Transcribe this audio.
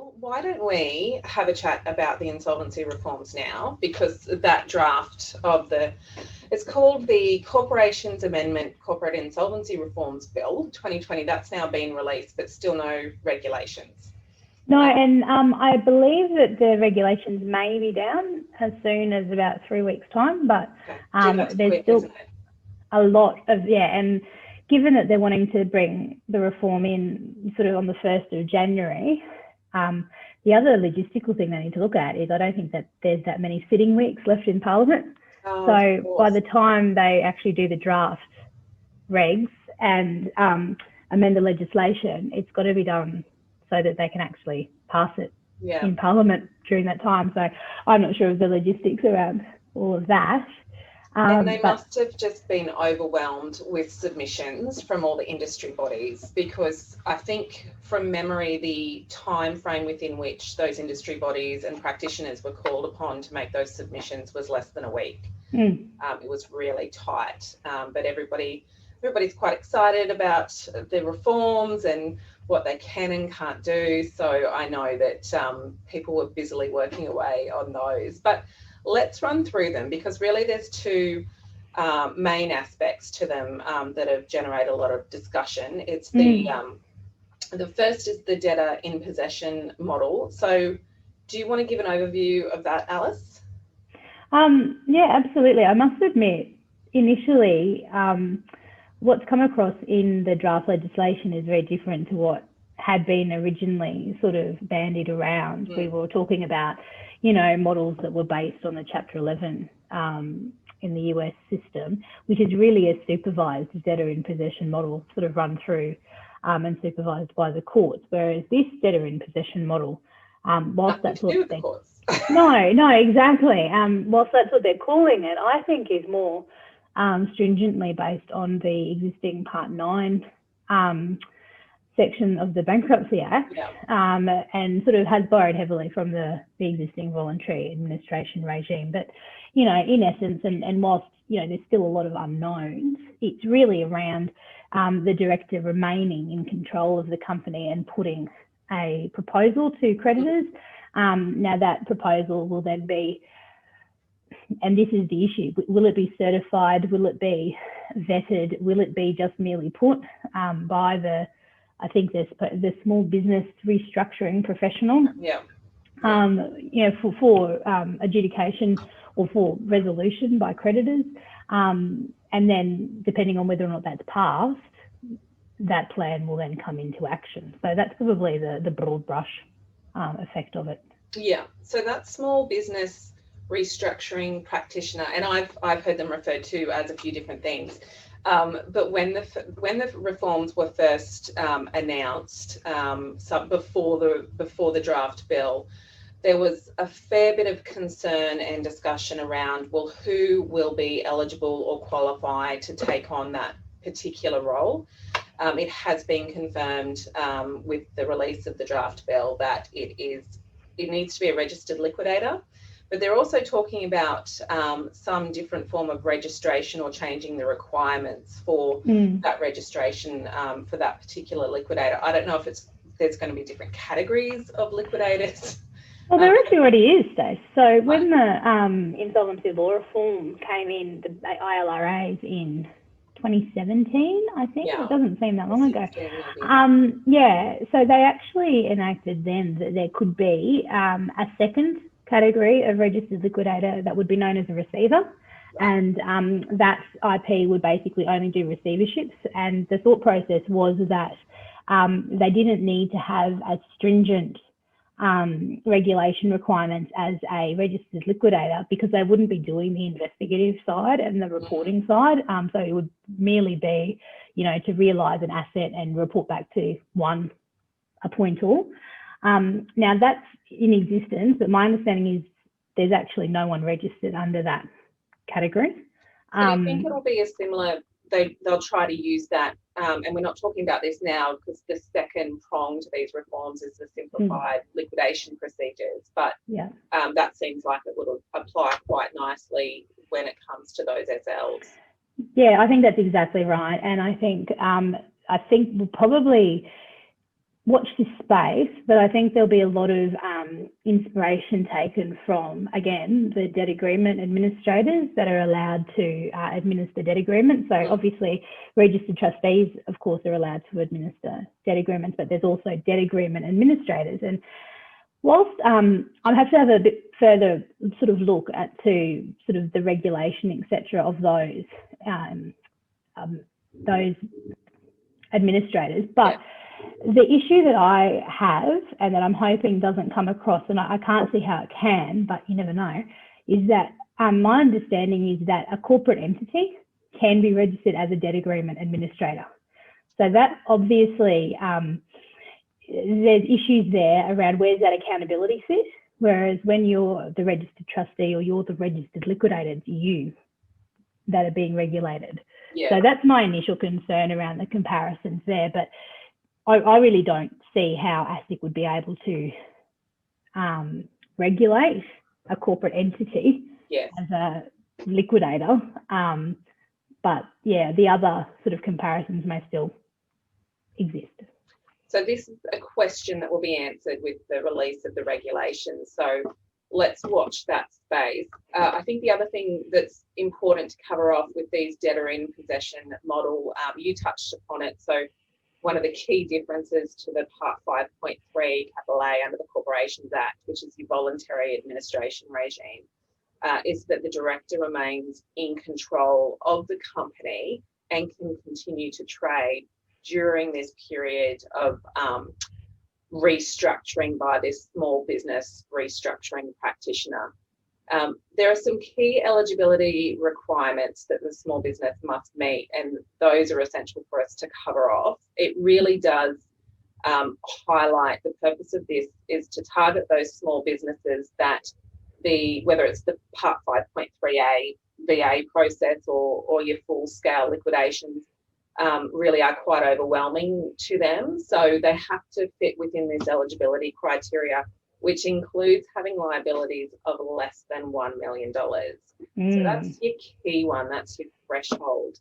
Well, why don't we have a chat about the insolvency reforms now? Because that draft of it's called the Corporations Amendment Corporate Insolvency Reforms Bill 2020. That's now been released, but still no regulations. No, and I believe that the regulations may be down as soon as about 3 weeks' time, but there's quick, still a lot of, and given that they're wanting to bring the reform in sort of on the 1st of January, the other logistical thing they need to look at is I don't think that there's that many sitting weeks left in Parliament. So by the time they actually do the draft regs and amend the legislation, it's got to be done so that they can actually pass it in Parliament during that time. So I'm not sure of the logistics around all of that. And they must have just been overwhelmed with submissions from all the industry bodies, because I think from memory, the time frame within which those industry bodies and practitioners were called upon to make those submissions was less than a week. It was really tight, but everybody's quite excited about the reforms and what they can and can't do. So I know that people were busily working away on those. But let's run through them, because really there's two main aspects to them that have generated a lot of discussion. It's the first is the debtor in possession model. So do you want to give an overview of that, Alice? Yeah, absolutely. I must admit, initially, what's come across in the draft legislation is very different to what had been originally sort of bandied around. We were talking about, models that were based on the Chapter 11 in the US system, which is really a supervised debtor in possession model, sort of run through and supervised by the courts. Whereas this debtor in possession model, whilst that's what they no, exactly. Whilst that's what they're calling it, I think is more stringently based on the existing Part 9 section of the Bankruptcy Act, and sort of has borrowed heavily from the existing voluntary administration regime. But, in essence, and whilst, there's still a lot of unknowns, it's really around the director remaining in control of the company and putting a proposal to creditors. Now that proposal will then be, and this is the issue, will it be certified? Will it be vetted? Will it be just merely put by the small business restructuring professional? For adjudication or for resolution by creditors. And then depending on whether or not that's passed, that plan will then come into action. So that's probably the broad brush effect of it. Yeah, so that small business restructuring practitioner, and I've heard them referred to as a few different things. But when the reforms were first announced, before the draft bill, there was a fair bit of concern and discussion around, well, who will be eligible or qualified to take on that particular role. It has been confirmed with the release of the draft bill that it needs to be a registered liquidator. But they're also talking about some different form of registration or changing the requirements for that registration for that particular liquidator. I don't know if there's going to be different categories of liquidators. Well, there actually already is, Stace. So when the insolvency law reform came in, the ILRAs in 2017, I think. It doesn't seem that long ago. So they actually enacted then that there could be a second category of registered liquidator that would be known as a receiver, and that IP would basically only do receiverships. And the thought process was that they didn't need to have as stringent regulation requirements as a registered liquidator, because they wouldn't be doing the investigative side and the reporting side. So it would merely be, to realise an asset and report back to one appointor. Now that's in existence, but my understanding is there's actually no one registered under that category. Do you think it'll be a similar, they'll try to use that, and we're not talking about this now because the second prong to these reforms is the simplified liquidation procedures, but that seems like it would apply quite nicely when it comes to those SLs. Yeah, I think that's exactly right. And I think we'll probably, watch this space, but I think there'll be a lot of inspiration taken from, again, the debt agreement administrators that are allowed to administer debt agreements. So obviously registered trustees, of course, are allowed to administer debt agreements, but there's also debt agreement administrators. And whilst I'll have to have a bit further sort of look at to sort of the regulation, etc., of those administrators, but the issue that I have, and that I'm hoping doesn't come across, and I can't see how it can, but you never know, is that my understanding is that a corporate entity can be registered as a debt agreement administrator. So that obviously, there's issues there around where's that accountability sit, whereas when you're the registered trustee or you're the registered liquidator, it's you that are being regulated. Yeah. So that's my initial concern around the comparisons there, but I really don't see how ASIC would be able to regulate a corporate entity as a liquidator. But yeah, the other sort of comparisons may still exist. So this is a question that will be answered with the release of the regulations. So let's watch that space. I think the other thing that's important to cover off with these debtor in possession model, you touched upon it. So one of the key differences to the Part 5.3 capital A under the Corporations Act, which is the voluntary administration regime, is that the director remains in control of the company and can continue to trade during this period of restructuring by this small business restructuring practitioner. There are some key eligibility requirements that the small business must meet, and those are essential for us to cover off. It really does highlight the purpose of this is to target those small businesses that whether it's the Part 5.3A VA process or your full-scale liquidations really are quite overwhelming to them. So they have to fit within this eligibility criteria, which includes having liabilities of less than $1 million. So that's your key one, that's your threshold.